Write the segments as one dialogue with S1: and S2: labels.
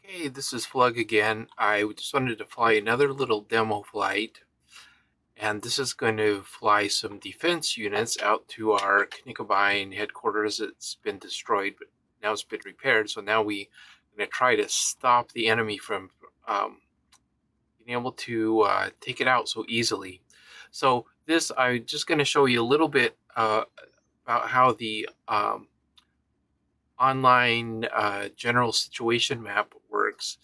S1: Hey, this is Flug again. I just wanted to fly another little demo flight, and this is going to fly some defense units out to our Knickerbein headquarters. It's been destroyed, but now it's been repaired. So now we're going to try to stop the enemy from being able to take it out so easily. So I'm just going to show you a little bit about how the online general situation map works.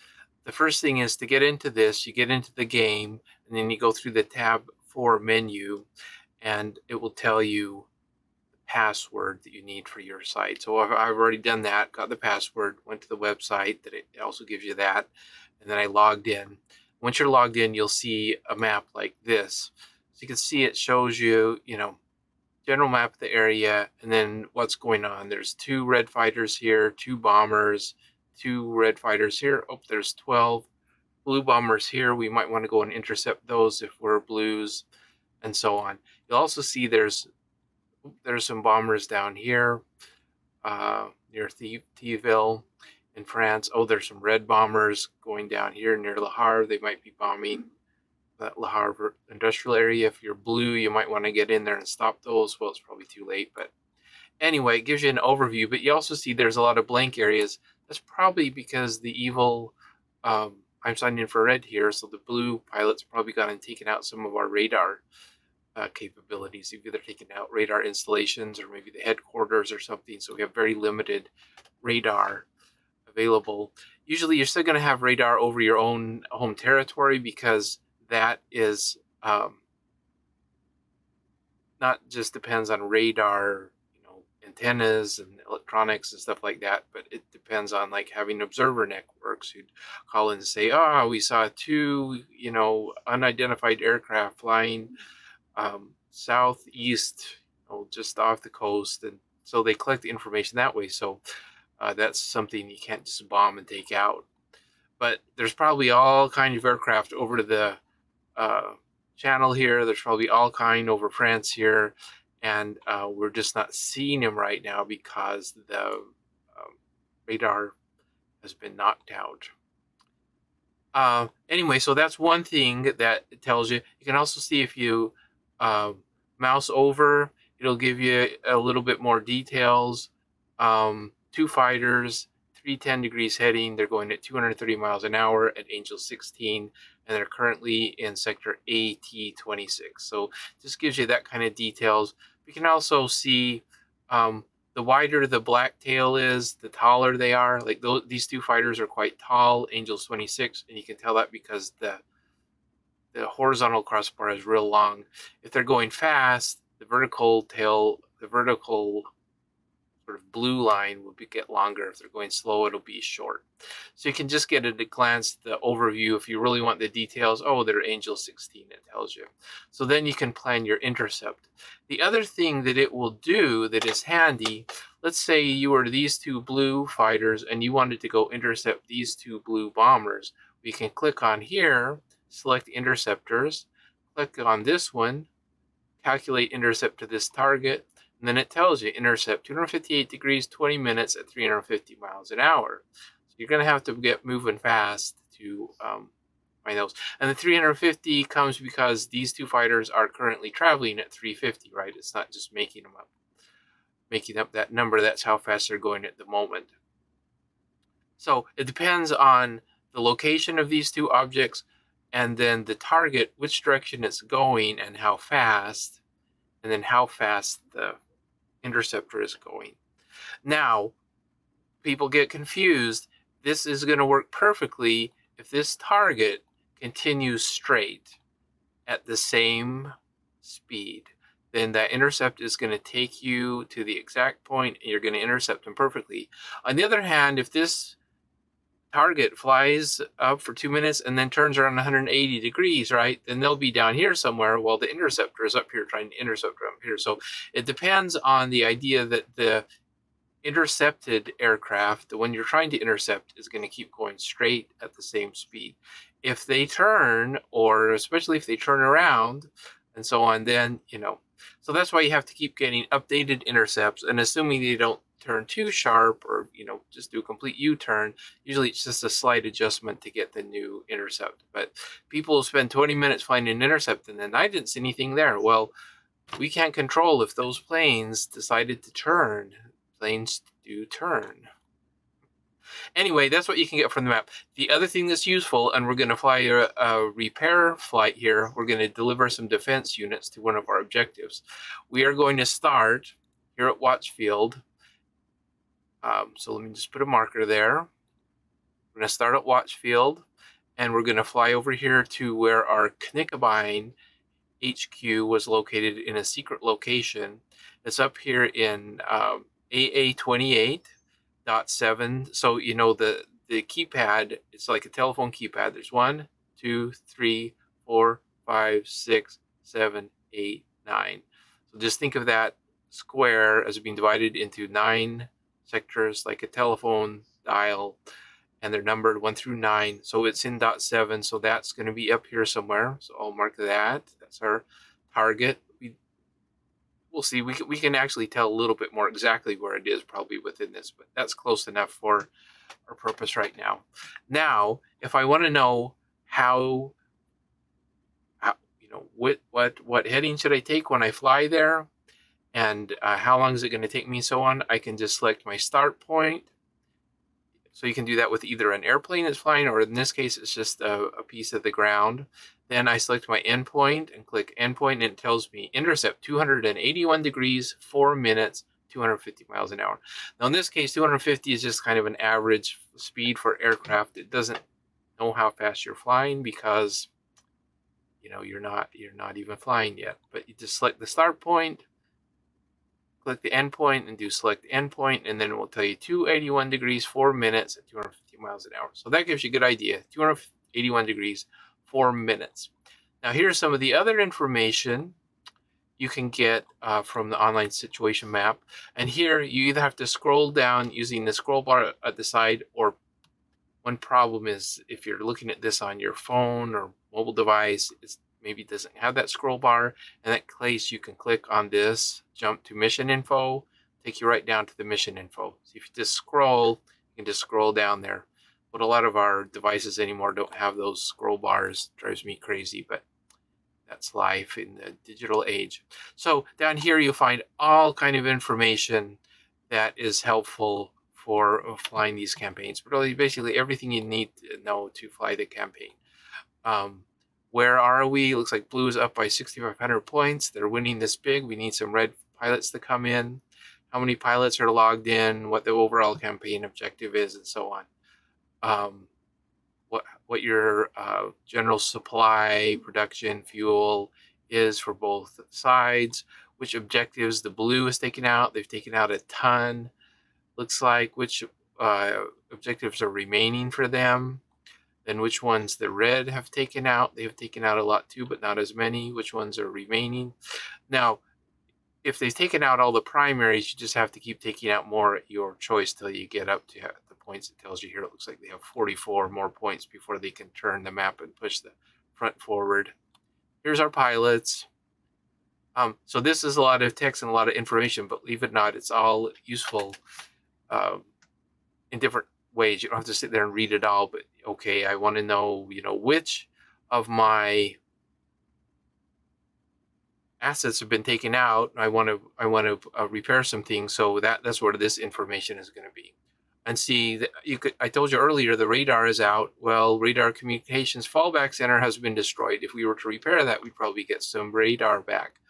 S1: The first thing is to get into this, you get into the game, and then you go through the tab 4 menu, and it will tell you the password that you need for your site. So I've already done that, got the password, went to the website, that it also gives you that, and then I logged in. Once you're logged in, you'll see a map like this. So you can see it shows you, general map of the area, and then what's going on. There's 2 red fighters here, 2 bombers, 2 red fighters here. Oh, there's 12 blue bombers here. We might want to go and intercept those if we're blues, and so on. You'll also see there's some bombers down here near Thieville in France. Oh, there's some red bombers going down here near Le Havre. They might be bombing that Le Havre industrial area. If you're blue, you might want to get in there and stop those. Well, it's probably too late, but anyway, it gives you an overview. But you also see there's a lot of blank areas. That's probably because the evil I'm signed infrared here, so the blue pilots probably gone and taken out some of our radar capabilities. You've either taken out radar installations or maybe the headquarters or something, so we have very limited radar available. Usually you're still going to have radar over your own home territory, because that is not just depends on radar, antennas and electronics and stuff like that, but it depends on like having observer networks who'd call in and say, we saw 2, unidentified aircraft flying southeast, just off the coast, and so they collect the information that way. So that's something you can't just bomb and take out. But there's probably all kinds of aircraft over to the channel here. There's probably all kind over France here, and we're just not seeing them right now because the radar has been knocked out. Anyway, so that's one thing that it tells you. You can also see if you mouse over, it'll give you a little bit more details. 2 fighters, 310 degrees heading. They're going at 230 miles an hour at Angel 16, and they're currently in sector AT26. So this gives you that kind of details. We can also see the wider the black tail is, the taller they are. Like these 2 fighters are quite tall, Angels 26, and you can tell that because the horizontal crossbar is real long. If they're going fast, the vertical sort of blue line will get longer. If they're going slow, it'll be short. So you can just get at a glance the overview. If you really want the details, they're Angel 16, it tells you. So then you can plan your intercept. The other thing that it will do that is handy, let's say you were these 2 blue fighters and you wanted to go intercept these 2 blue bombers. We can click on here, select interceptors, click on this one, calculate intercept to this target, and then it tells you intercept 258 degrees, 20 minutes at 350 miles an hour. So you're going to have to get moving fast to find those. And the 350 comes because these 2 fighters are currently traveling at 350, right? It's not just making up that number. That's how fast they're going at the moment. So it depends on the location of these 2 objects, and then the target, which direction it's going and how fast, and then how fast the interceptor is going. Now, people get confused. This is going to work perfectly if this target continues straight at the same speed. Then that intercept is going to take you to the exact point, and you're going to intercept them perfectly. On the other hand, if this target flies up for 2 minutes and then turns around 180 degrees, right, then they'll be down here somewhere while the interceptor is up here trying to intercept up here. So it depends on the idea that the intercepted aircraft, the one you're trying to intercept, is going to keep going straight at the same speed. If they turn, or especially if they turn around and so on, then, so that's why you have to keep getting updated intercepts, and assuming they don't turn too sharp, or just do a complete U-turn. Usually it's just a slight adjustment to get the new intercept. But people spend 20 minutes finding an intercept, and then I didn't see anything there. Well, we can't control if those planes decided to turn. Planes do turn. Anyway, that's what you can get from the map. The other thing that's useful, and we're going to fly a repair flight here, we're going to deliver some defense units to one of our objectives. We are going to start here at Watchfield. So let me just put a marker there. We're going to start at Watchfield, and we're going to fly over here to where our Knickerbein HQ was located in a secret location. It's up here in AA28.7. So the keypad, it's like a telephone keypad. There's 1, 2, 3, 4, 5, 6, 7, 8, 9. So just think of that square as being divided into 9 sectors, like a telephone dial, and they're numbered 1 through 9. So it's in .7, so that's going to be up here somewhere. So I'll mark that. That's our target. We'll see. We can actually tell a little bit more exactly where it is, probably within this, but that's close enough for our purpose right now. Now, if I want to know how what heading should I take when I fly there, and how long is it going to take me, so on, I can just select my start point. So you can do that with either an airplane that's flying, or in this case, it's just a piece of the ground. Then I select my endpoint and click endpoint, and it tells me intercept 281 degrees, 4 minutes, 250 miles an hour. Now in this case, 250 is just kind of an average speed for aircraft. It doesn't know how fast you're flying because you're not even flying yet. But you just select the start point, click the endpoint, and do select endpoint, and then it will tell you 281 degrees, 4 minutes, at 250 miles an hour. So that gives you a good idea. 281 degrees, 4 minutes. Now here's some of the other information you can get from the online situation map. And here you either have to scroll down using the scroll bar at the side, or one problem is if you're looking at this on your phone or mobile device, it maybe doesn't have that scroll bar. In that case, you can click on this, jump to mission info, take you right down to the mission info. So if you just scroll, you can just scroll down there. But a lot of our devices anymore don't have those scroll bars. It drives me crazy, but that's life in the digital age. So down here you'll find all kind of information that is helpful for flying these campaigns, but really basically everything you need to know to fly the campaign. Where are we? It looks like blue is up by 6,500 points. They're winning this big. We need some red pilots to come in. How many pilots are logged in, what the overall campaign objective is, and so on. What your general supply, production, fuel is for both sides, which objectives the blue is taking out. They've taken out a ton. Looks like which objectives are remaining for them. Then which ones the red have taken out. They have taken out a lot too, but not as many. Which ones are remaining. Now, if they've taken out all the primaries, you just have to keep taking out more at your choice till you get up to the points it tells you here. It looks like they have 44 more points before they can turn the map and push the front forward. Here's our pilots. So this is a lot of text and a lot of information, but believe it or not, it's all useful in different ways. You don't have to sit there and read it all, but okay, I want to know, which of my assets have been taken out. I want to repair some things, so that's where this information is going to be. And see, that I told you earlier, the radar is out. Well, radar communications fallback center has been destroyed. If we were to repair that, we'd probably get some radar back.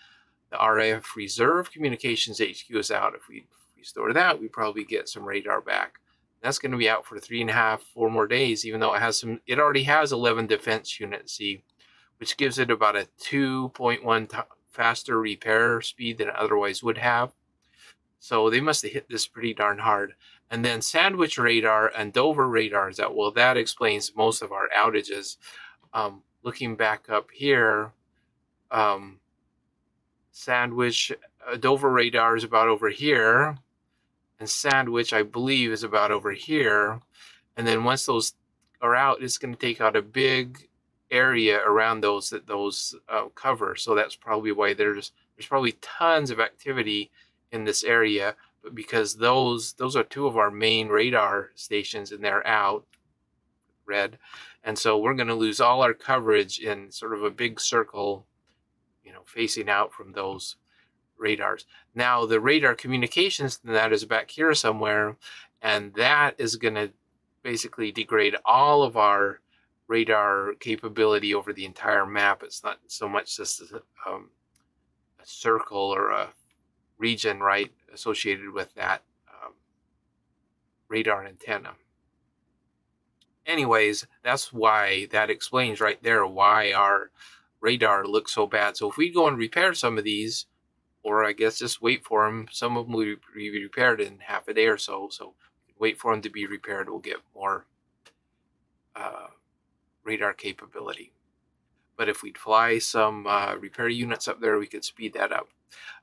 S1: The RF reserve communications HQ is out. If we restore that, we'd probably get some radar back. That's going to be out for 3.5, 4 more days, even though it already has 11 defense units, see, which gives it about a 2.1 faster repair speed than it otherwise would have. So they must have hit this pretty darn hard. And then Sandwich radar and Dover radar is out. Well, that explains most of our outages. Looking back up here, Sandwich, Dover radar is about over here. And Sandwich, I believe, is about over here. And then once those are out, it's going to take out a big area around those that cover. So that's probably why there's probably tons of activity in this area, but because those are two of our main radar stations and they're out, red, and so we're going to lose all our coverage in sort of a big circle, facing out from those radars. Now the radar communications to that is back here somewhere, and that is going to basically degrade all of our radar capability over the entire map. It's not so much just a circle or a region, right, associated with that radar antenna. Anyways, that's why that explains right there why our radar looks so bad. So if we go and repair some of these, or I guess just wait for them, some of them will be repaired in half a day or so. So wait for them to be repaired. We'll get more radar capability. But if we'd fly some repair units up there, we could speed that up.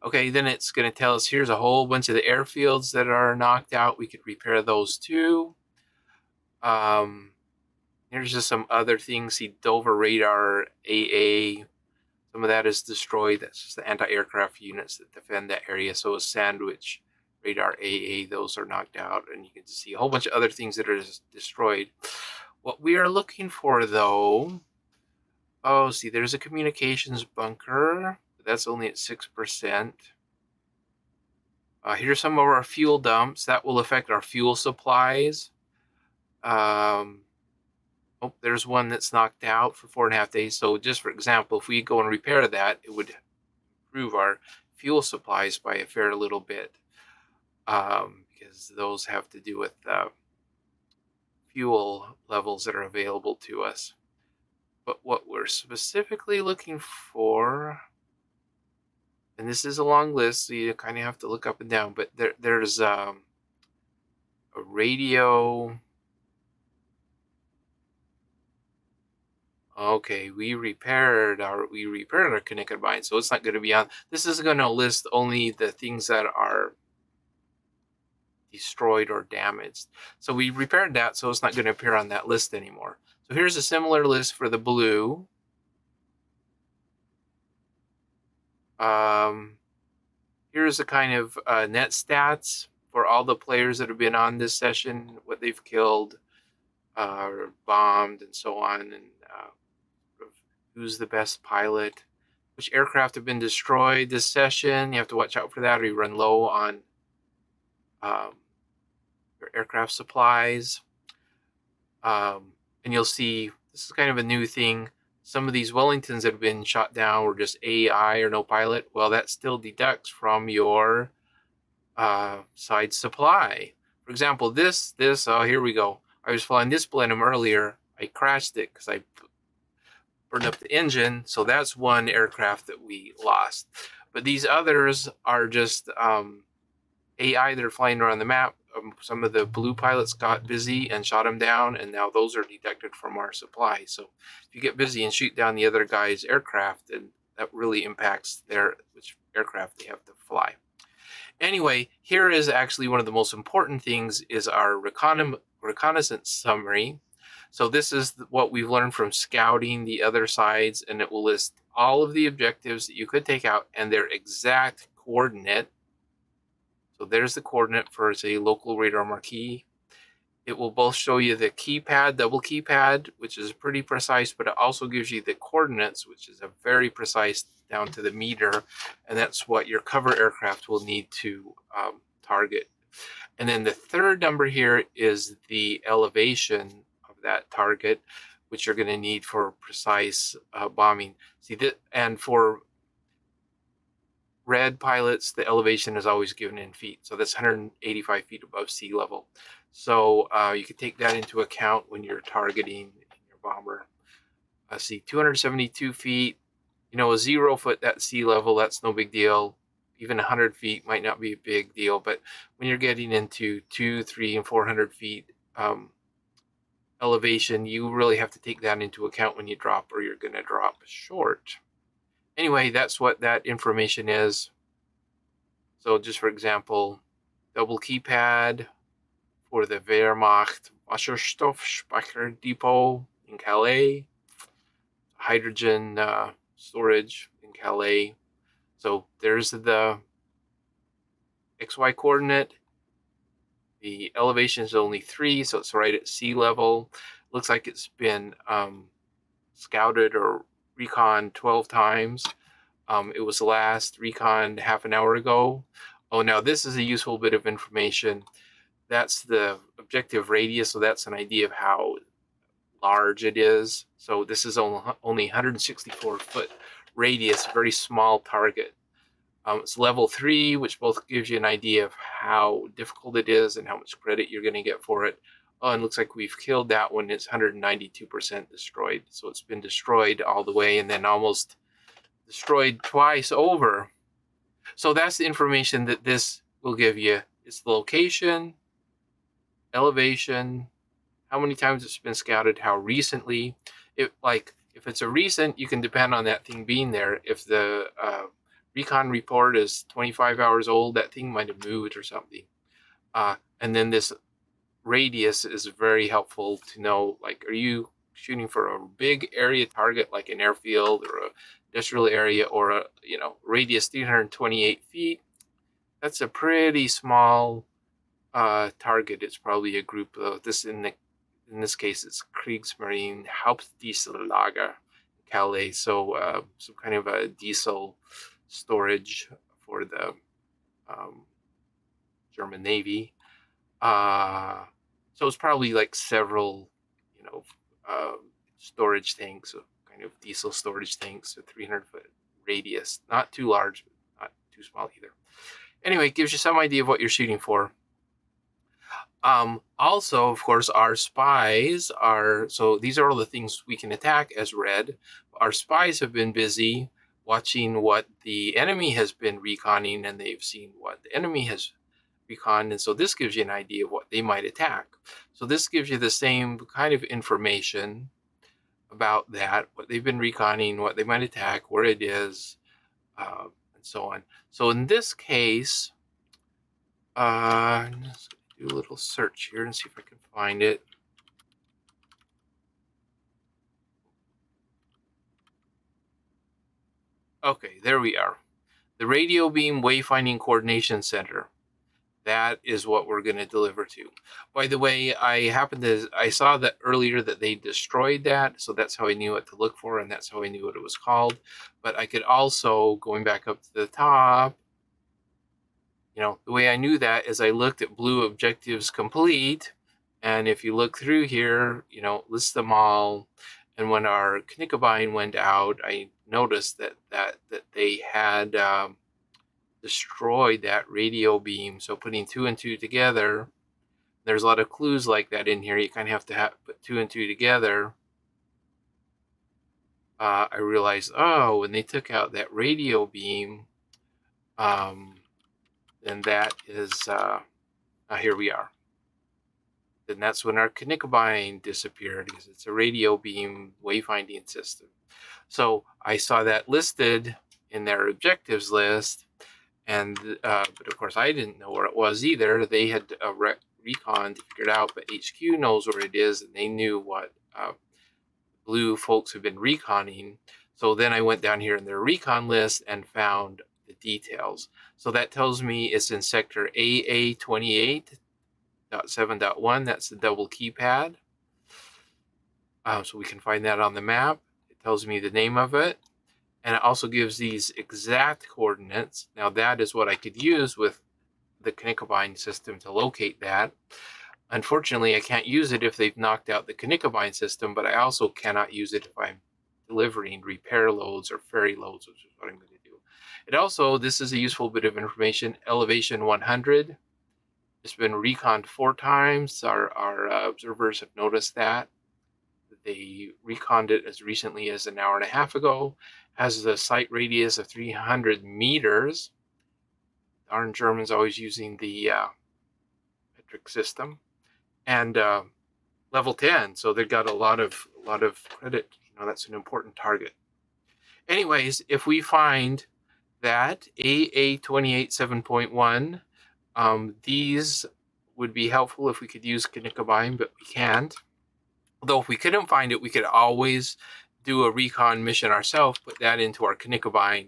S1: Okay, then it's going to tell us here's a whole bunch of the airfields that are knocked out. We could repair those too. Here's just some other things. See, Dover Radar AA. Some of that is destroyed. That's just the anti-aircraft units that defend that area. So is Sandwich Radar AA. Those are knocked out. And you can see a whole bunch of other things that are destroyed. What we are looking for, though... Oh, see, there's a communications bunker. That's only at 6%. Here's some of our fuel dumps. That will affect our fuel supplies. Oh, there's one that's knocked out for 4.5 days. So just for example, if we go and repair that, it would improve our fuel supplies by a fair little bit, because those have to do with fuel levels that are available to us. But what we're specifically looking for, and this is a long list, so you kind of have to look up and down, but there's a radio. Okay, we repaired our connected bind, so it's not going to be on. This is going to list only the things that are destroyed or damaged. So we repaired that, so it's not going to appear on that list anymore. So here's a similar list for the blue. Here's the kind of net stats for all the players that have been on this session, what they've killed, or bombed, and so on, and who's the best pilot, which aircraft have been destroyed this session. You have to watch out for that, or you run low on your aircraft supplies. And you'll see, this is kind of a new thing. Some of these Wellingtons that have been shot down were just AI or no pilot. Well, that still deducts from your side supply. For example, this, oh, here we go. I was flying this Blenheim earlier. I crashed it because I burned up the engine. So that's one aircraft that we lost. But these others are just AI that are flying around the map. Some of the blue pilots got busy and shot them down, and now those are deducted from our supply. So if you get busy and shoot down the other guy's aircraft, then that really impacts which aircraft they have to fly. Anyway, here is actually one of the most important things is our reconnaissance summary. So this is what we've learned from scouting the other sides, and it will list all of the objectives that you could take out and their exact coordinate. So there's the coordinate for, say, local radar marquee. It will both show you the keypad, double keypad, which is pretty precise, but it also gives you the coordinates, which is a very precise down to the meter, and that's what your cover aircraft will need to target. And then the third number here is the elevation of that target, which you're going to need for precise bombing. See that, and for red pilots, the elevation is always given in feet. So that's 185 feet above sea level. So you can take that into account when you're targeting your bomber. See, 272 feet, a 0 foot at sea level, that's no big deal. Even 100 feet might not be a big deal. But when you're getting into 200, 300, and 400 feet elevation, you really have to take that into account when you drop, or you're going to drop short. Anyway, that's what that information is. So just for example, double keypad for the Wehrmacht Wasserstoffspeicher Depot in Calais, hydrogen storage in Calais. So there's the XY coordinate. The elevation is only 3, so it's right at sea level. Looks like it's been scouted or recon 12 times. It was last recon half an hour ago. Oh, now this is a useful bit of information. That's the objective radius, so that's an idea of how large it is. So this is only 164-foot radius, very small target. It's level 3, which both gives you an idea of how difficult it is and how much credit you're going to get for it. Oh, and it looks like we've killed that one. It's 192% destroyed. So it's been destroyed all the way and then almost destroyed twice over. So that's the information that this will give you. It's the location, elevation, how many times it's been scouted, how recently. If it's a recent, you can depend on that thing being there. If the recon report is 25 hours old, that thing might have moved or something. And then this radius is very helpful to know, like, are you shooting for a big area target like an airfield or a industrial area, or a radius 328 feet? That's a pretty small target. It's probably a group of this. In this case, it's Kriegsmarine Hauptdiesellager, Calais. So some kind of a diesel storage for the German Navy. So it's probably like several, storage tanks, so kind of diesel storage tanks, a 300-foot radius. Not too large, but not too small either. Anyway, it gives you some idea of what you're shooting for. Also, of course, our spies so these are all the things we can attack as red. Our spies have been busy watching what the enemy has been reconning, and they've seen what the enemy has reconned, and so this gives you an idea of what they might attack. So this gives you the same kind of information about that, what they've been reconning, what they might attack, where it is, and so on. So in this case, let's do a little search here and see if I can find it. Okay, there we are. The Radio Beam Wayfinding Coordination Center. That is what we're going to deliver to. By the way, I saw that earlier that they destroyed that, so that's how I knew what to look for, and that's how I knew what it was called. But I could also, going back up to the top, the way I knew that is I looked at blue objectives complete, and if you look through here, list them all. And when our Knickebein went out, I noticed that they had destroyed that radio beam. So putting 2 and 2 together, there's a lot of clues like that in here. You kind of have to put 2 and 2 together. I realized, when they took out that radio beam, then that is, here we are. Then that's when our Knickebein disappeared, because it's a radio beam wayfinding system. So I saw that listed in their objectives list, and but of course I didn't know where it was either. They had recon to figure it out, but HQ knows where it is, and they knew what blue folks have been reconning. So then I went down here in their recon list and found the details. So that tells me it's in sector AA28.7.1. That's the double keypad. So we can find that on the map. It tells me the name of it, and it also gives these exact coordinates. Now that is what I could use with the Knickebein system to locate that. Unfortunately, I can't use it if they've knocked out the Knickebein system, but I also cannot use it if I'm delivering repair loads or ferry loads, which is what I'm going to do. It also, this is a useful bit of information, elevation 100. It's been reconned 4 times. Our observers have noticed that. They reconned it as recently as an hour and a half ago. Has a sight radius of 300 meters. Darn Germans always using the metric system. And level 10, so they've got a lot of credit. That's an important target. Anyways, if we find that AA28 7.1, these would be helpful if we could use Knickebein, but we can't. Although if we couldn't find it, we could always do a recon mission ourselves, put that into our Knickebein,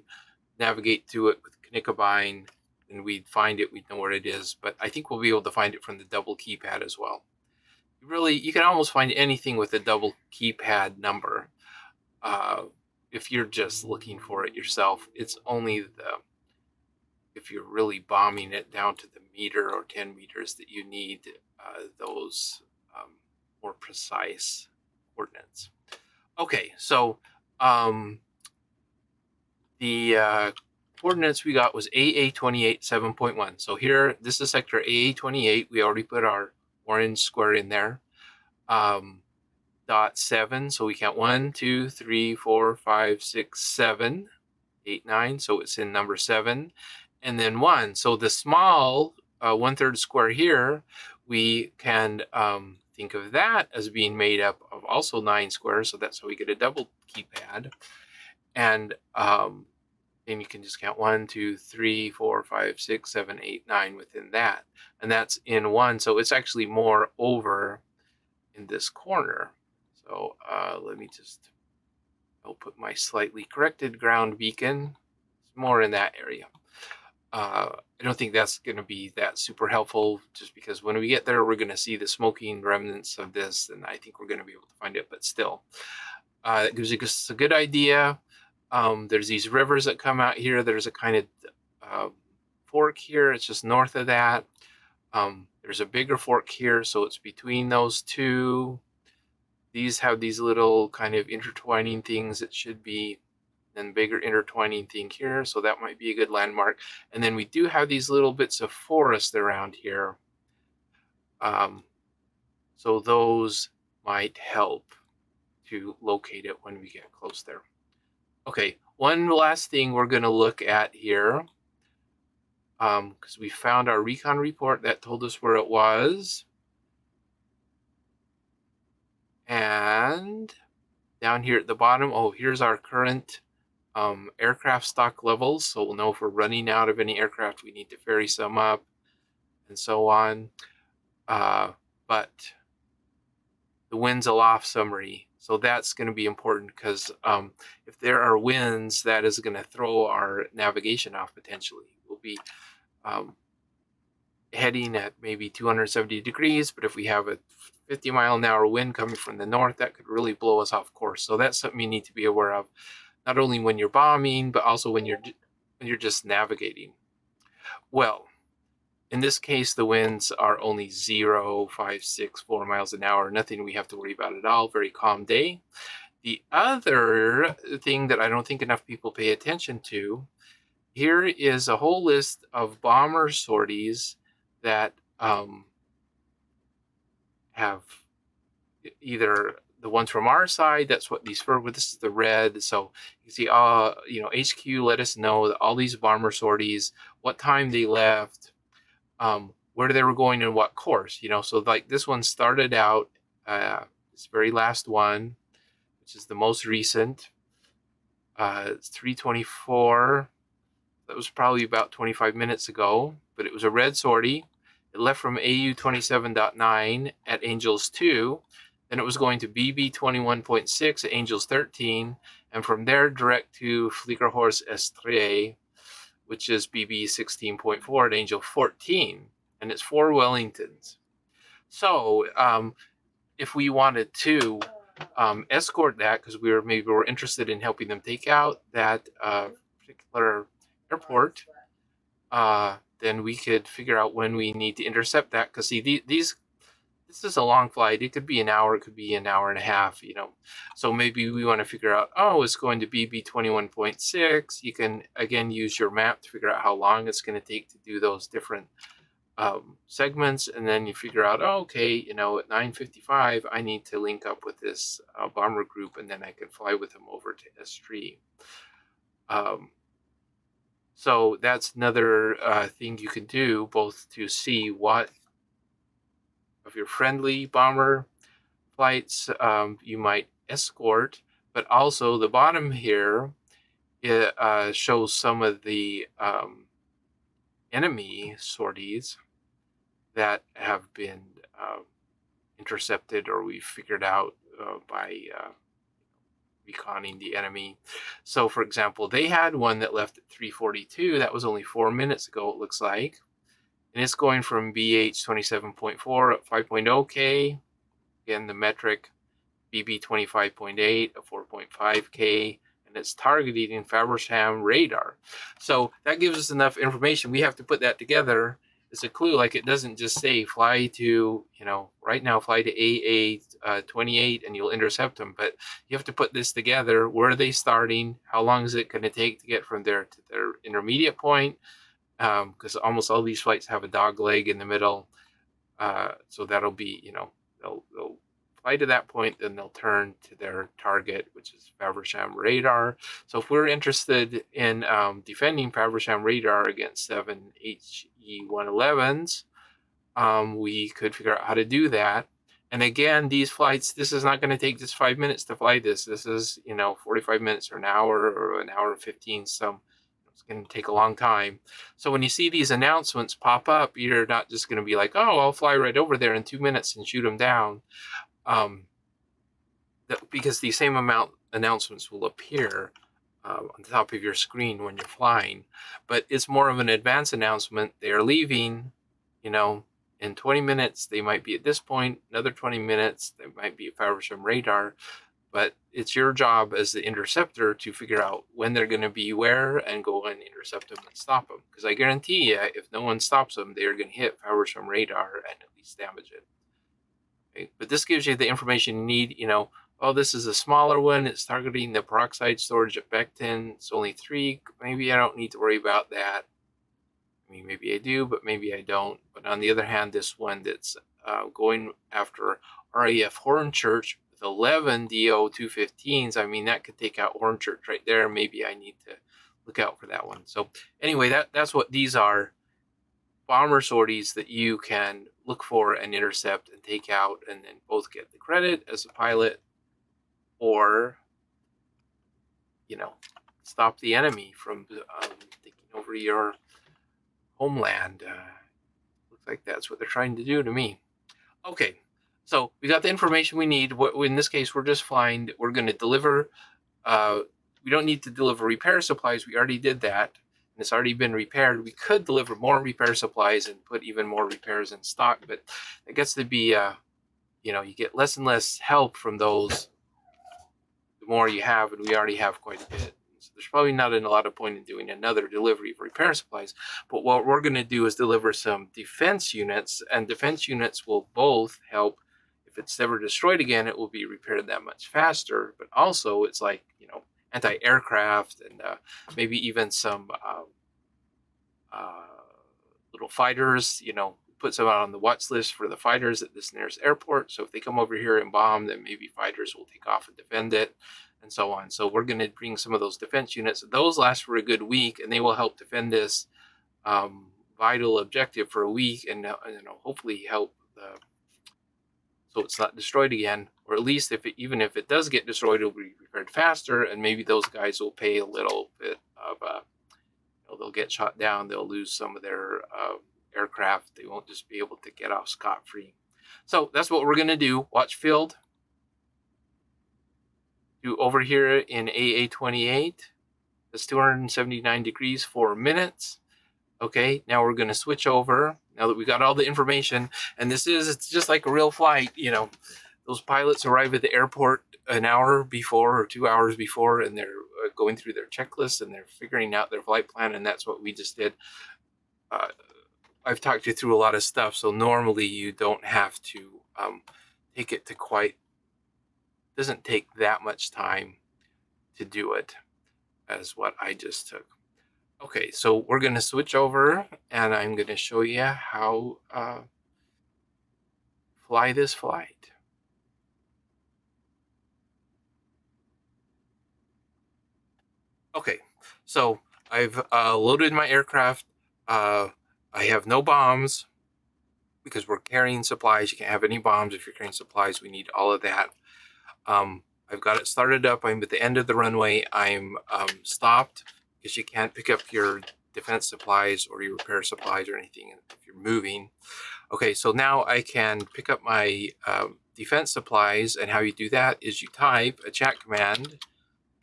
S1: navigate to it with Knickebein, and we'd find it, we'd know where it is. But I think we'll be able to find it from the double keypad as well. You can almost find anything with a double keypad number. If you're just looking for it yourself, it's only if you're really bombing it down to the meter or 10 meters that you need those more precise coordinates. Okay, so the coordinates we got was AA28 7.1. So here, this is sector AA28. We already put our orange square in there. Dot 7, so we count 1, 2, 3, 4, 5, 6, 7, 8, 9. So it's in number 7, and then 1. So the small 1/3 square here, we can think of that as being made up of also 9 squares. So that's how we get a double keypad, and then you can just count 1, 2, 3, 4, 5, 6, 7, 8, 9 within that, and that's in 1. So it's actually more over in this corner. So let me just, I'll put my slightly corrected ground beacon. It's more in that area. I don't think that's going to be that super helpful, just because when we get there, we're going to see the smoking remnants of this, and I think we're going to be able to find it, but still. It gives us a good idea. There's these rivers that come out here. There's a kind of fork here. It's just north of that. There's a bigger fork here, so it's between those two. These have these little kind of intertwining things. It should be then bigger intertwining thing here, so that might be a good landmark. And then we do have these little bits of forest around here. So those might help to locate it when we get close there. Okay, one last thing we're going to look at here, because we found our recon report that told us where it was. And down here at the bottom, here's our current aircraft stock levels. So we'll know if we're running out of any aircraft, we need to ferry some up, and so on. But the winds aloft summary. So that's going to be important, because if there are winds, that is going to throw our navigation off potentially. We'll be heading at maybe 270 degrees, but if we have a 50-mile-an-hour wind coming from the north, that could really blow us off course. So that's something you need to be aware of, not only when you're bombing, but also when you're just navigating. Well, in this case, the winds are only 0, 5, 6, 4 miles an hour. Nothing we have to worry about at all. Very calm day. The other thing that I don't think enough people pay attention to, here is a whole list of bomber sorties that have either the ones from our side, that's what these for, this is the red. So you see, HQ let us know that all these bomber sorties, what time they left, where they were going and what course, so like this one started out, this very last one, which is the most recent, it's 3:24. That was probably about 25 minutes ago, but it was a red sortie. It left from AU 27.9 at Angels 2. Then it was going to BB 21.6 at Angels 13. And from there, direct to Fliegerhorst Estrie, which is BB 16.4 at Angel 14. And it's 4 Wellingtons. So if we wanted to escort that, because we were interested in helping them take out that particular airport, then we could figure out when we need to intercept that. Because see, this is a long flight. It could be an hour, it could be an hour and a half, So maybe we want to figure out, it's going to BB 21.6. You can, again, use your map to figure out how long it's going to take to do those different segments. And then you figure out, at 9:55, I need to link up with this bomber group, and then I can fly with them over to Estrie. So that's another thing you can do, both to see what of your friendly bomber flights you might escort, but also the bottom here, it shows some of the enemy sorties that have been intercepted, or we figured out by reconning the enemy. So for example, they had one that left at 3:42. That was only 4 minutes ago, it looks like. And it's going from BH 27.4 at 5.0K. Again, the metric BB 25.8 at 4.5K. And it's targeting Faversham radar. So that gives us enough information. We have to put that together as a clue. Like, it doesn't just say fly to, right now fly to AA 28 and you'll intercept them. But you have to put this together. Where are they starting? How long is it going to take to get from there to their intermediate point? Because almost all these flights have a dog leg in the middle. So that'll be, they'll fly to that point, then they'll turn to their target, which is Faversham radar. So if we're interested in defending Faversham radar against 7 HE-111s, we could figure out how to do that. And again, these flights, this is not going to take just 5 minutes to fly this. This is, 45 minutes or an hour and 15. So it's going to take a long time. So when you see these announcements pop up, you're not just going to be like, oh, I'll fly right over there in 2 minutes and shoot them down. Because the same amount announcements will appear on the top of your screen when you're flying. But it's more of an advanced announcement. They are leaving, in 20 minutes, they might be at this point. Another 20 minutes, they might be at Faversham radar. But it's your job as the interceptor to figure out when they're going to be where and go and intercept them and stop them. Because I guarantee you, if no one stops them, they're going to hit Faversham radar and at least damage it. Okay? But this gives you the information you need. Oh, this is a smaller one. It's targeting the peroxide storage at Beckton. It's only 3. Maybe I don't need to worry about that. I mean, maybe I do, but maybe I don't. But on the other hand, this one that's going after RAF Hornchurch with 11 DO 215s, I mean, that could take out Hornchurch right there. Maybe I need to look out for that one. So anyway, that's what these are. Bomber sorties that you can look for and intercept and take out, and then both get the credit as a pilot, or, stop the enemy from taking over your homeland. Looks like that's what they're trying to do to me. Okay, so we got the information we need. In this case, we're just flying. We're going to deliver. We don't need to deliver repair supplies. We already did that, and it's already been repaired. We could deliver more repair supplies and put even more repairs in stock, but it gets to be, you get less and less help from those the more you have, and we already have quite a bit. So there's probably not a lot of point in doing another delivery of repair supplies. But what we're going to do is deliver some defense units, and defense units will both help. If it's ever destroyed again, it will be repaired that much faster. But also, it's like, anti-aircraft and maybe even some little fighters, put some out on the watch list for the fighters at this nearest airport. So if they come over here and bomb, then maybe fighters will take off and defend it, and so on. So we're going to bring some of those defense units. Those last for a good week, and they will help defend this vital objective for a week, and hopefully help so it's not destroyed again, or at least even if it does get destroyed, it'll be repaired faster, and maybe those guys will pay a little bit of they'll get shot down, they'll lose some of their aircraft. They won't just be able to get off scot-free. So that's what we're going to do. Watch field. Do over here in AA28. That's 279 degrees, 4 minutes. Okay, now we're going to switch over. Now that we got all the information, and it's just like a real flight. Those pilots arrive at the airport an hour before or 2 hours before, and they're going through their checklist and they're figuring out their flight plan, and that's what we just did. I've talked you through a lot of stuff, so normally you don't have to take it to quite. It doesn't take that much time to do it as what I just took. Okay, so we're going to switch over, and I'm going to show you how fly this flight. Okay, so I've loaded my aircraft. I have no bombs because we're carrying supplies. You can't have any bombs if you're carrying supplies. We need all of that. I've got it started up. I'm at the end of the runway. I'm stopped because you can't pick up your defense supplies or your repair supplies or anything if you're moving. Okay, so now I can pick up my defense supplies, and how you do that is you type a chat command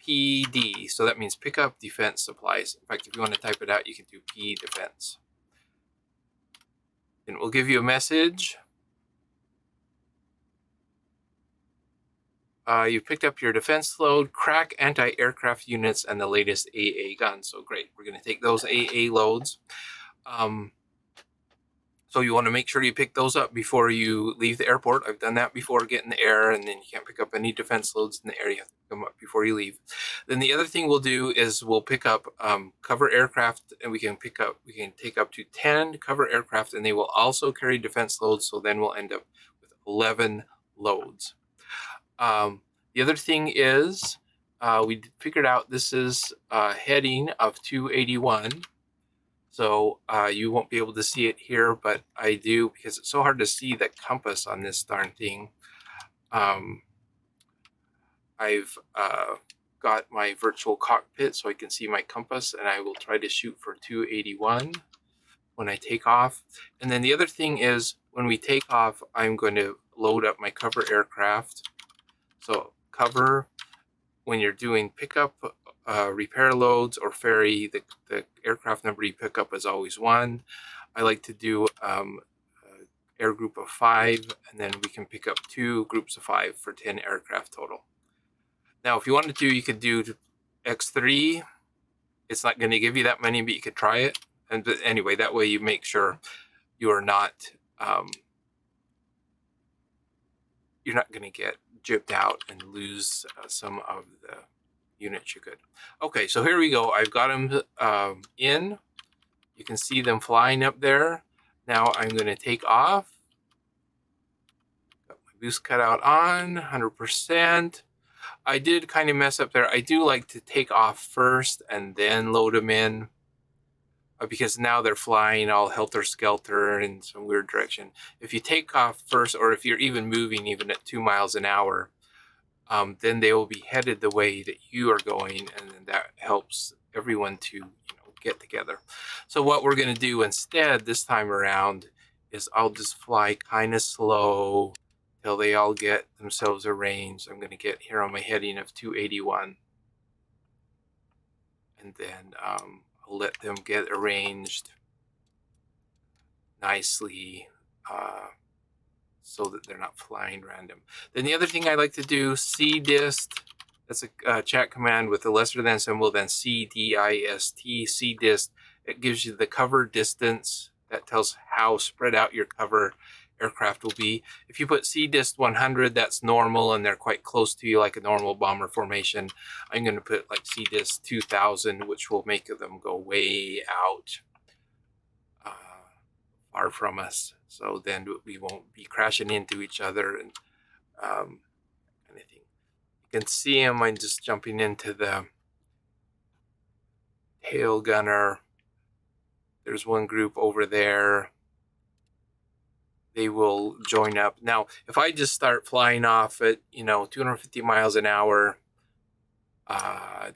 S1: PD. So that means pick up defense supplies. In fact, if you want to type it out, you can do P defense. And it will give you a message. You picked up your defense load, crack anti-aircraft units, and the latest AA guns. So great. We're going to take those AA loads. So you want to make sure you pick those up before you leave the airport. I've done that before, get in the air, and then you can't pick up any defense loads in the air. You have to pick them up before you leave. Then the other thing we'll do is we'll pick up cover aircraft, and we can take up to 10 cover aircraft, and they will also carry defense loads. So then we'll end up with 11 loads. The other thing is we figured out this is a heading of 281. So you won't be able to see it here, but I do, because it's so hard to see the compass on this darn thing. I've got my virtual cockpit so I can see my compass, and I will try to shoot for 281 when I take off. And then the other thing is when we take off, I'm going to load up my cover aircraft. So cover, when you're doing pickup, repair loads, or ferry, the aircraft number you pick up is always 1. I like to do air group of 5, and then we can pick up 2 groups of 5 for 10 aircraft total. Now, if you wanted to, you could do X3. It's not going to give you that many, but you could try it. And anyway, that way you make sure you are not you're not going to get gypped out and lose some of the units you could. Okay, so here we go. I've got them in. You can see them flying up there. Now I'm going to take off. Got my boost cutout on, 100%. I did kind of mess up there. I do like to take off first and then load them in, because now they're flying all helter-skelter in some weird direction. If you take off first, or if you're even moving even at 2 miles an hour, then they will be headed the way that you are going, and then that helps everyone to get together. So what we're going to do instead this time around is I'll just fly kind of slow till they all get themselves arranged. I'm going to get here on my heading of 281, and then I'll let them get arranged nicely so that they're not flying random. Then the other thing I like to do, CDIST, that's a chat command with a lesser than symbol, then CDIST, CDIST. It gives you the cover distance. That tells how spread out your cover aircraft will be. If you put CDIST 100, that's normal, and they're quite close to you like a normal bomber formation. I'm going to put like CDIST 2000, which will make them go way out far from us. So then we won't be crashing into each other and anything. You can see them. I'm just jumping into the tail gunner. There's one group over there. They will join up. Now, if I just start flying off at 250 miles an hour,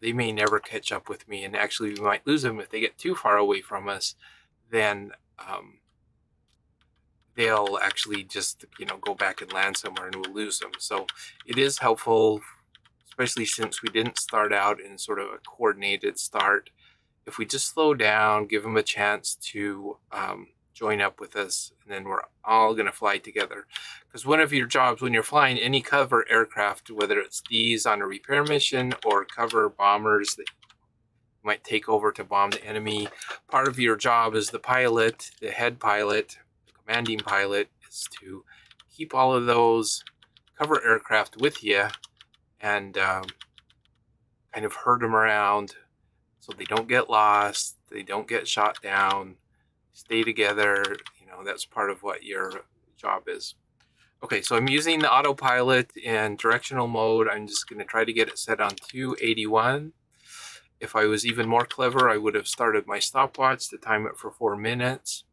S1: they may never catch up with me, and actually we might lose them if they get too far away from us. Then they'll actually just go back and land somewhere, and we'll lose them. So it is helpful, especially since we didn't start out in sort of a coordinated start. If we just slow down, give them a chance to join up with us, and then we're all going to fly together. Because one of your jobs when you're flying any cover aircraft, whether it's these on a repair mission or cover bombers that you might take over to bomb the enemy, part of your job as the pilot, the head pilot, the commanding pilot, is to keep all of those cover aircraft with you and kind of herd them around so they don't get lost, they don't get shot down, stay together. That's part of what your job is. Okay, so I'm using the autopilot in directional mode. I'm just going to try to get it set on 281. If I was even more clever, I would have started my stopwatch to time it for 4 minutes.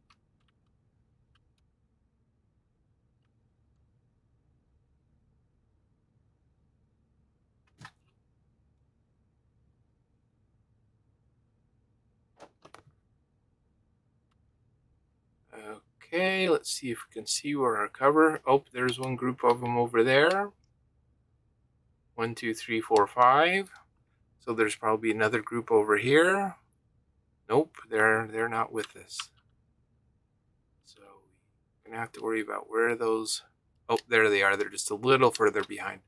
S1: Okay, let's see if we can see where our cover. Oh, there's one group of them over there. 1, 2, 3, 4, 5. So there's probably another group over here. Nope, they're not with us. So we're gonna have to worry about where those. Oh, there they are. They're just a little further behind.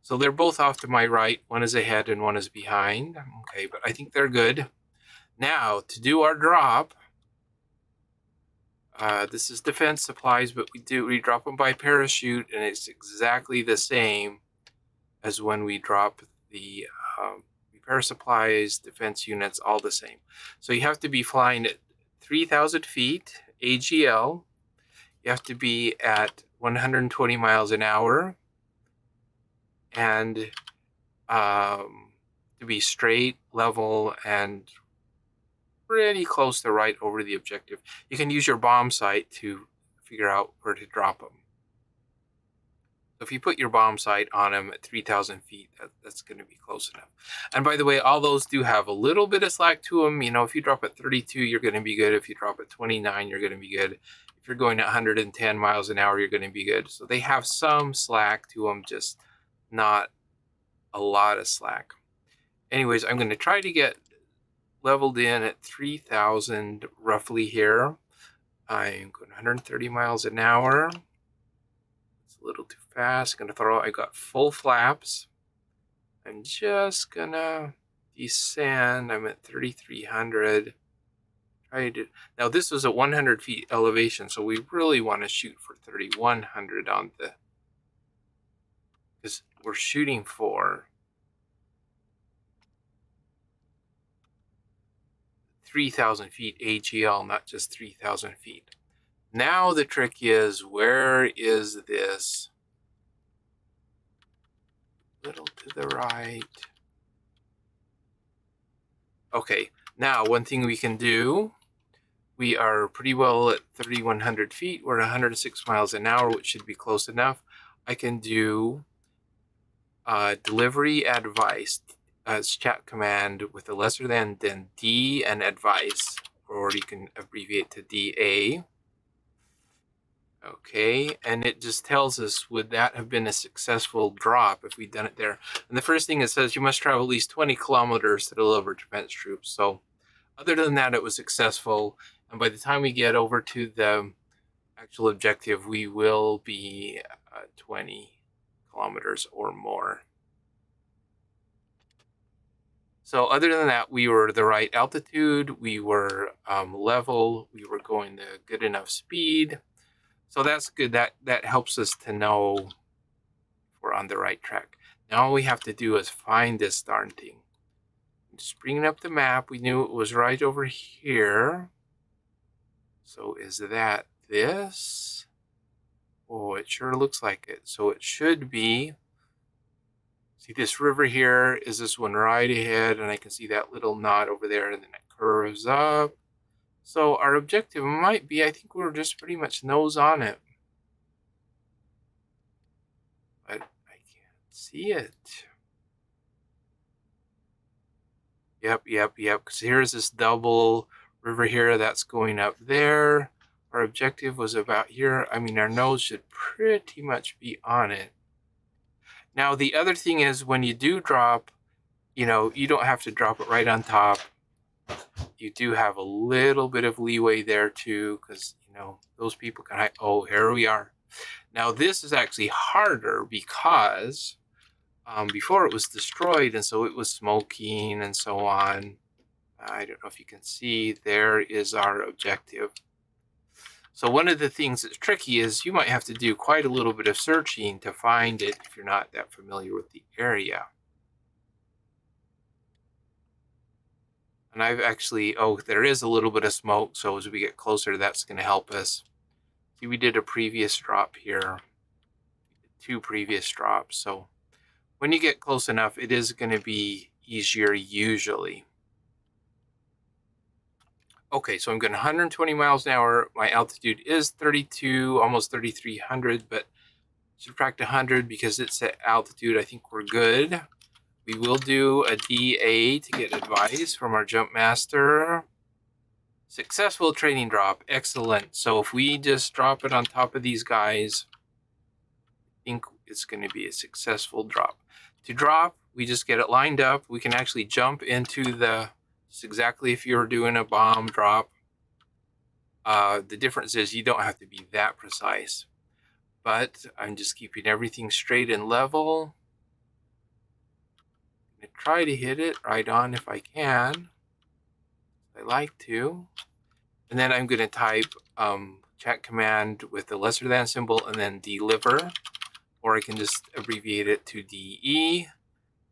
S1: So they're both off to my right. One is ahead and one is behind. Okay, but I think they're good. Now to do our drop. This is defense supplies, but we drop them by parachute, and it's exactly the same as when we drop the repair supplies, defense units, all the same. So you have to be flying at 3,000 feet AGL. You have to be at 120 miles an hour, and to be straight, level, and pretty close to right over the objective. You can use your bomb sight to figure out where to drop them. So if you put your bomb sight on them at 3,000 feet, that's going to be close enough. And by the way, all those do have a little bit of slack to them. You know, if you drop at 32, you're going to be good. If you drop at 29, you're going to be good. If you're going at 110 miles an hour, you're going to be good. So they have some slack to them, just not a lot of slack. Anyways, I'm going to try to get leveled in at 3,000 roughly here. I'm going 130 miles an hour. It's a little too fast. I'm going to throw out, I got full flaps. I'm just going to descend. I'm at 3,300. Now this was at 100 feet elevation, so we really want to shoot for 3,100 on the, because we're shooting for 3,000 feet AGL, not just 3,000 feet. Now the trick is, where is this? Little to the right. Okay, now one thing we can do, we are pretty well at 3,100 feet. We're at 106 miles an hour, which should be close enough. I can do delivery advice as chat command with a lesser than D and advice, or you can abbreviate to DA. Okay, and it just tells us, would that have been a successful drop if we'd done it there? And the first thing it says, you must travel at least 20 kilometers to deliver defense troops. So other than that, it was successful. And by the time we get over to the actual objective, we will be 20 kilometers or more. So other than that, we were the right altitude, we were level, we were going the good enough speed. So that's good. That helps us to know if we're on the right track. Now all we have to do is find this darn thing. Just bringing up the map, we knew it was right over here. So is that this? Oh, it sure looks like it. So it should be, see this river here, is this one right ahead, and I can see that little knot over there, and then it curves up. So our objective might be, I think we're just pretty much nose on it. But I can't see it. Yep, because here's this double river here that's going up there. Our objective was about here. I mean, our nose should pretty much be on it. Now, the other thing is, when you do drop, you know, you don't have to drop it right on top. You do have a little bit of leeway there too, because, you know, those people can hide. Oh, here we are. Now, this is actually harder because before it was destroyed, and so it was smoking and so on. I don't know if you can see, there is our objective. So one of the things that's tricky is you might have to do quite a little bit of searching to find it if you're not that familiar with the area. And I've actually, oh, there is a little bit of smoke, so as we get closer, that's going to help us. See, we did a previous drop here, 2 previous drops, so when you get close enough, it is going to be easier usually. Okay, so I'm going 120 miles an hour. My altitude is 32, almost 3,300, but subtract 100 because it's at altitude. I think we're good. We will do a DA to get advice from our jump master. Successful training drop. Excellent. So if we just drop it on top of these guys, I think it's going to be a successful drop. To drop, we just get it lined up. We can actually jump into just exactly if you're doing a bomb drop. The difference is you don't have to be that precise. But I'm just keeping everything straight and level. I'm going to try to hit it right on if I can. I like to. And then I'm going to type chat command with the lesser than symbol and then deliver. Or I can just abbreviate it to DE.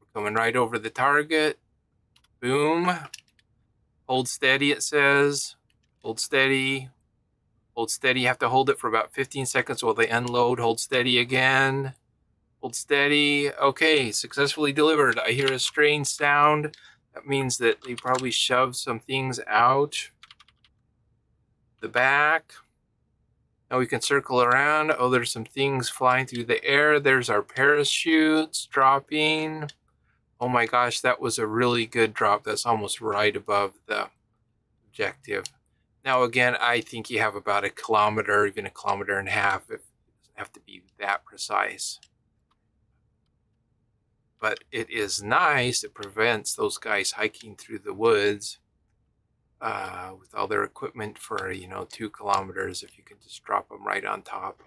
S1: We're coming right over the target. Boom. Hold steady, it says. Hold steady. Hold steady. You have to hold it for about 15 seconds while they unload. Hold steady again. Hold steady. Okay, successfully delivered. I hear a strange sound. That means that they probably shoved some things out the back. Now we can circle around. Oh, there's some things flying through the air. There's our parachutes dropping. Oh my gosh, that was a really good drop. That's almost right above the objective. Now again, I think you have about a kilometer, even a kilometer and a half. It doesn't have to be that precise. But it is nice. It prevents those guys hiking through the woods with all their equipment for 2 kilometers if you can just drop them right on top.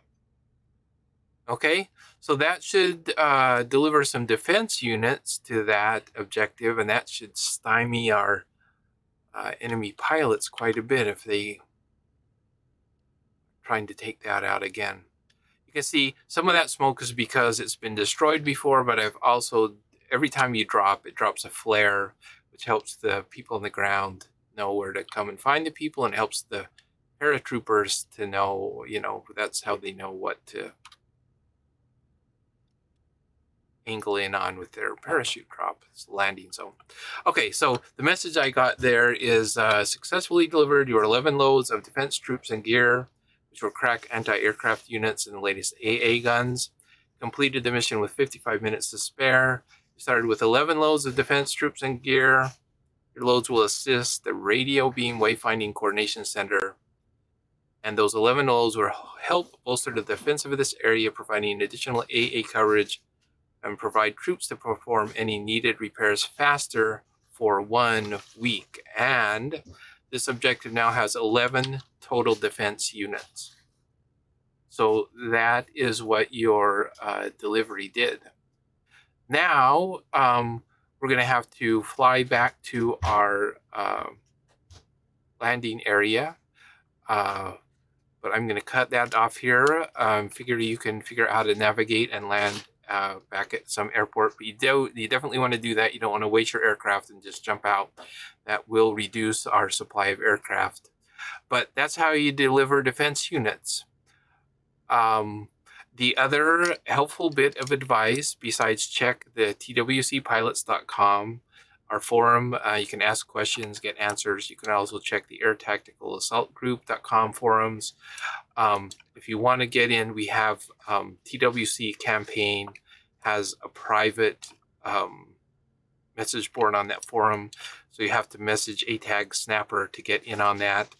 S1: Okay, so that should deliver some defense units to that objective, and that should stymie our enemy pilots quite a bit if they are trying to take that out again. You can see some of that smoke is because it's been destroyed before, but I've also, every time you drop, it drops a flare, which helps the people on the ground know where to come and find the people, and helps the paratroopers to know, that's how they know what to angle in on with their parachute drop. It's the landing zone. Okay, so the message I got there is successfully delivered your 11 loads of defense troops and gear, which were crack anti-aircraft units and the latest AA guns. Completed the mission with 55 minutes to spare. You started with 11 loads of defense troops and gear. Your loads will assist the Radio Beam Wayfinding Coordination Center. And those 11 loads will help bolster the defense of this area, providing additional AA coverage and provide troops to perform any needed repairs faster for 1 week. And this objective now has 11 total defense units. So that is what your delivery did. Now we're going to have to fly back to our landing area. But I'm going to cut that off here. Figure you can figure out how to navigate and land back at some airport. But you definitely want to do that. You don't want to waste your aircraft and just jump out. That will reduce our supply of aircraft. But that's how you deliver defense units. The other helpful bit of advice, besides check the TWCpilots.com, our forum. You can ask questions, get answers. You can also check the Air Tactical Assault Group.com forums. If you want to get in, we have TWC Campaign has a private message board on that forum. So you have to message ATAG Snapper to get in on that.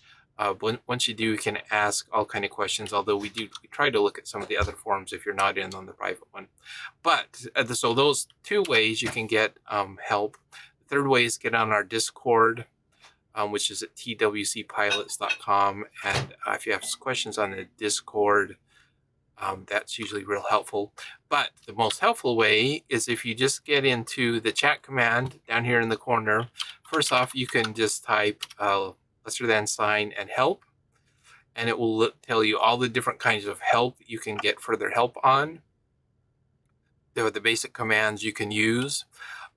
S1: Once you do, you can ask all kind of questions, although we try to look at some of the other forums if you're not in on the private one. But so those 2 ways you can get help. The third way is get on our Discord, which is at twcpilots.com. And if you have questions on the Discord, that's usually real helpful. But the most helpful way is if you just get into the chat command down here in the corner. First off, you can just type lesser than sign and help, and it will tell you all the different kinds of help you can get further help on. They're the basic commands you can use.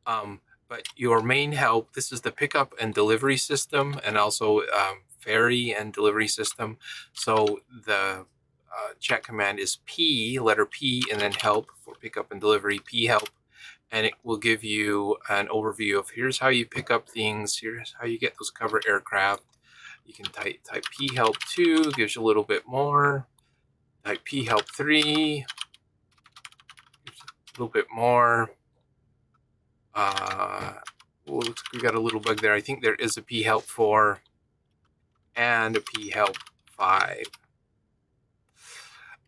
S1: But your main help, this is the pickup and delivery system, and also ferry and delivery system. So the chat command is P, letter P, and then help for pickup and delivery, P help. And it will give you an overview of here's how you pick up things, here's how you get those cover aircraft. You can type P help 2, gives you a little bit more. Type P help 3, gives you a little bit more. Looks like we got a little bug there. I think there is a P help 4 and a P help 5.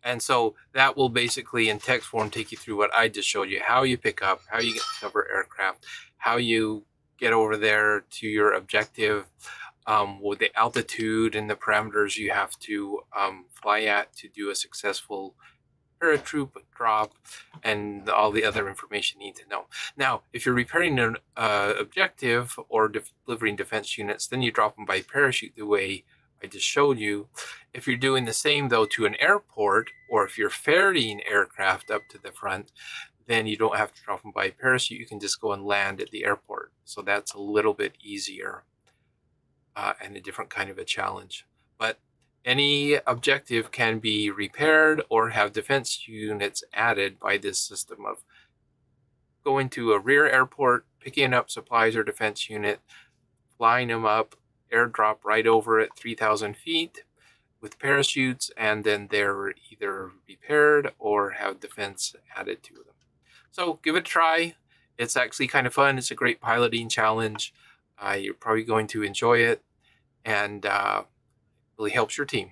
S1: And so that will basically in text form take you through what I just showed you, how you pick up, how you get to cover aircraft, how you get over there to your objective, with the altitude and the parameters you have to fly at to do a successful paratroop drop, and all the other information you need to know. Now, if you're repairing an objective or delivering defense units, then you drop them by parachute the way I just showed you. If you're doing the same though to an airport, or if you're ferrying aircraft up to the front, then you don't have to drop them by parachute. You can just go and land at the airport. So that's a little bit easier and a different kind of a challenge. But any objective can be repaired or have defense units added by this system of going to a rear airport, picking up supplies or defense unit, flying them up, airdrop right over at 3,000 feet with parachutes, and then they're either repaired or have defense added to them. So give it a try. It's actually kind of fun. It's a great piloting challenge. You're probably going to enjoy it, and really helps your team.